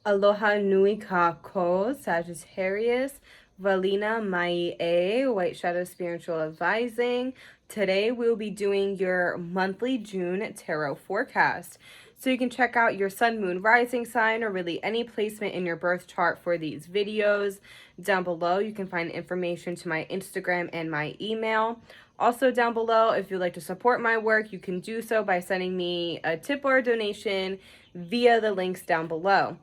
Aloha nui kako, Sagittarius, Valina Mai, White Shadow Spiritual Advising. Today we'll be doing your monthly June tarot forecast. So you can check out your sun, moon, rising sign, or really any placement in your birth chart for these videos. Down below, you can find information to my Instagram and my email. Also down below, if you'd like to support my work, you can do so by sending me a tip or a donation via the links down below.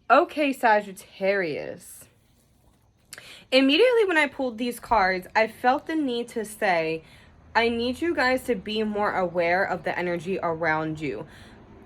Okay, Sagittarius. Immediately when I pulled these cards, I felt the need to say, I need you guys to be more aware of the energy around you.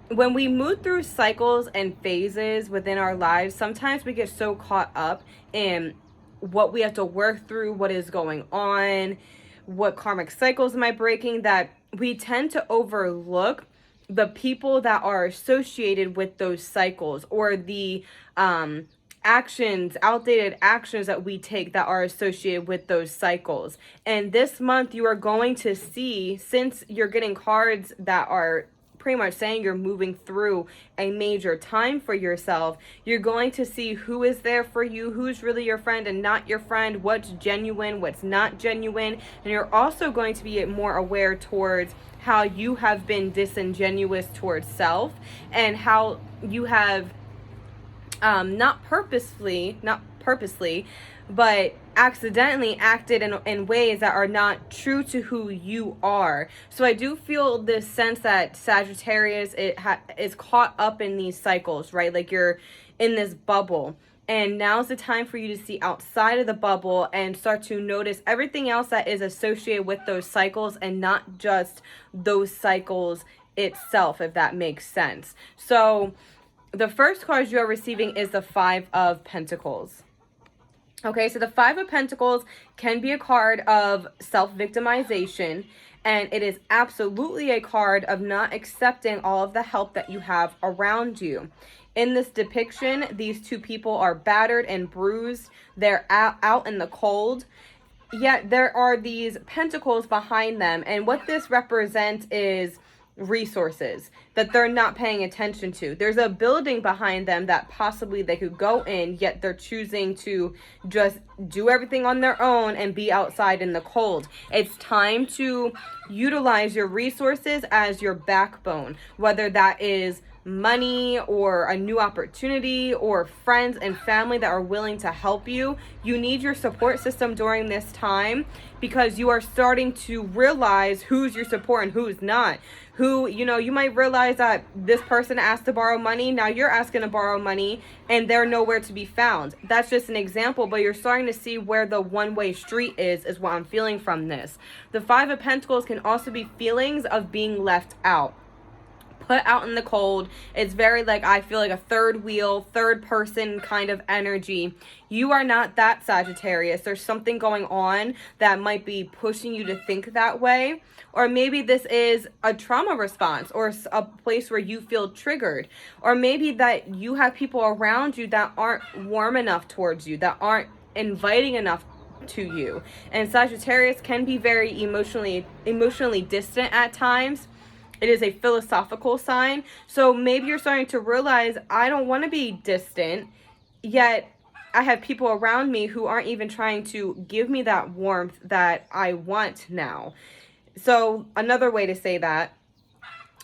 When we move through cycles and phases within our lives, sometimes we get so caught up in what we have to work through, what is going on, what karmic cycles am I breaking, that we tend to overlook the people that are associated with those cycles, or the outdated actions that we take that are associated with those cycles. And this month you are going to see, since you're getting cards that are pretty much saying you're moving through a major time for yourself, you're going to see who is there for you, who's really your friend and not your friend, what's genuine, what's not genuine. And you're also going to be more aware towards how you have been disingenuous towards self, and how you have not purposely, but accidentally acted in ways that are not true to who you are. So I do feel this sense that Sagittarius is caught up in these cycles, right? Like you're in this bubble. And now's the time for you to see outside of the bubble and start to notice everything else that is associated with those cycles, and not just those cycles itself, if that makes sense. So the first card you are receiving is the Five of Pentacles. Okay, so the Five of Pentacles can be a card of self-victimization, and it is absolutely a card of not accepting all of the help that you have around you. In this depiction, these two people are battered and bruised. They're out in the cold, yet there are these pentacles behind them, and what this represents is resources that they're not paying attention to. There's a building behind them that possibly they could go in, yet they're choosing to just do everything on their own and be outside in the cold. It's time to utilize your resources as your backbone, whether that is money or a new opportunity or friends and family that are willing to help you. You need your support system during this time, because you are starting to realize who's your support and who's not. Who, you might realize that this person asked to borrow money, now you're asking to borrow money, and they're nowhere to be found. That's just an example, but you're starting to see where the one-way street is what I'm feeling from this. The Five of Pentacles can also be feelings of being left out, put out in the cold. It's very like, I feel like a third wheel, third person kind of energy. You are not that, Sagittarius. There's something going on that might be pushing you to think that way. Or maybe this is a trauma response, or a place where you feel triggered. Or maybe that you have people around you that aren't warm enough towards you, that aren't inviting enough to you. And Sagittarius can be very emotionally distant at times. It is a philosophical sign. So maybe you're starting to realize, I don't want to be distant, yet I have people around me who aren't even trying to give me that warmth that I want now. So another way to say that,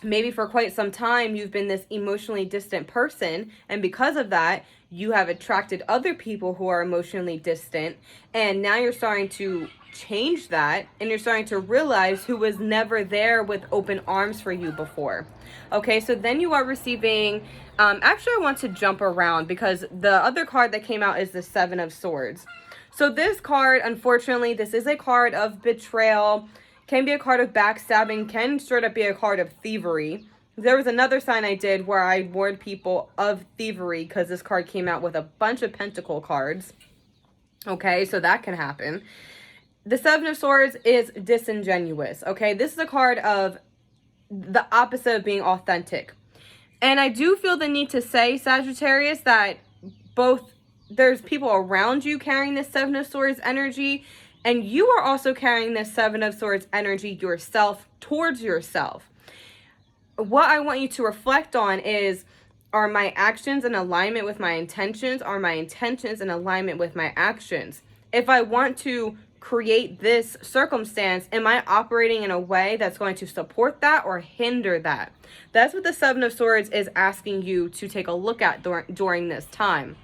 maybe for quite some time you've been this emotionally distant person, and because of that you have attracted other people who are emotionally distant, and now you're starting to change that, and you're starting to realize who was never there with open arms for you before. Okay, so then you are receiving, actually I want to jump around, because the other card that came out is the Seven of Swords. So this card, unfortunately, this is a card of betrayal, can be a card of backstabbing, can straight up be a card of thievery. There was another sign I did where I warned people of thievery, because this card came out with a bunch of pentacle cards. Okay, so that can happen. The Seven of Swords is disingenuous. Okay, this is a card of the opposite of being authentic. And I do feel the need to say, Sagittarius, that both there's people around you carrying this Seven of Swords energy, and you are also carrying this Seven of Swords energy yourself, towards yourself. What I want you to reflect on is, Are my actions in alignment with my intentions? Are my intentions in alignment with my actions? If I want to create this circumstance, am I operating in a way that's going to support that or hinder that? That's what the Seven of Swords is asking you to take a look at during this time.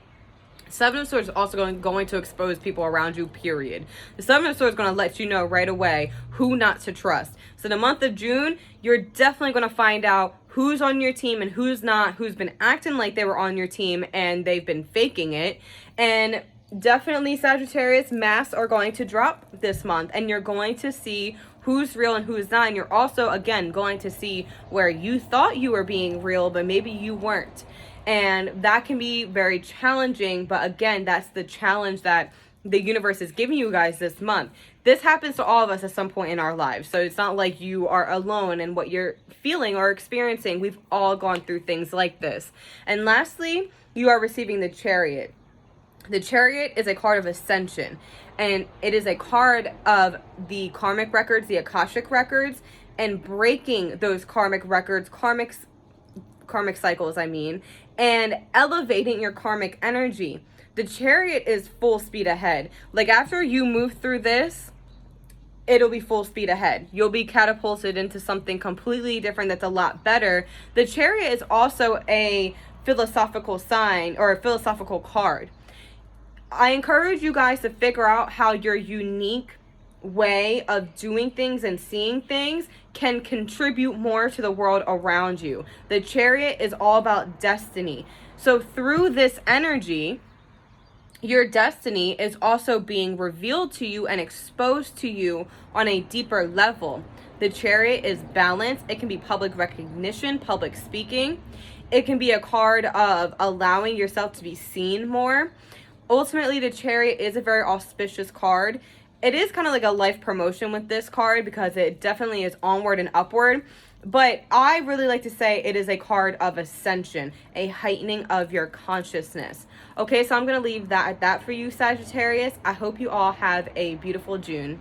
Seven of Swords is also going to expose people around you, period. The Seven of Swords is going to let you know right away who not to trust. So the month of June, you're definitely going to find out who's on your team and who's not, who's been acting like they were on your team and they've been faking it. And definitely, Sagittarius, masks are going to drop this month, and you're going to see who's real and who's not. And you're also, again, going to see where you thought you were being real, but maybe you weren't. And that can be very challenging, but again, that's the challenge that the universe is giving you guys this month. This happens to all of us at some point in our lives. So it's not like you are alone in what you're feeling or experiencing. We've all gone through things like this. And lastly, you are receiving the Chariot. The Chariot is a card of ascension, and it is a card of the karmic records, the Akashic records, and breaking those karmic records, karmic cycles, and elevating your karmic energy. The Chariot is full speed ahead. Like, after you move through this, it'll be full speed ahead. You'll be catapulted into something completely different that's a lot better. The Chariot is also a philosophical sign, or a philosophical card. I encourage you guys to figure out how your unique way of doing things and seeing things can contribute more to the world around you. The Chariot is all about destiny. So through this energy, your destiny is also being revealed to you and exposed to you on a deeper level. The Chariot is balance. It can be public recognition, public speaking. It can be a card of allowing yourself to be seen more. Ultimately, the Chariot is a very auspicious card. It is kind of like a life promotion with this card because it definitely is onward and upward. But I really like to say it is a card of ascension, a heightening of your consciousness. Okay, so I'm going to leave that at that for you, Sagittarius. I hope you all have a beautiful June.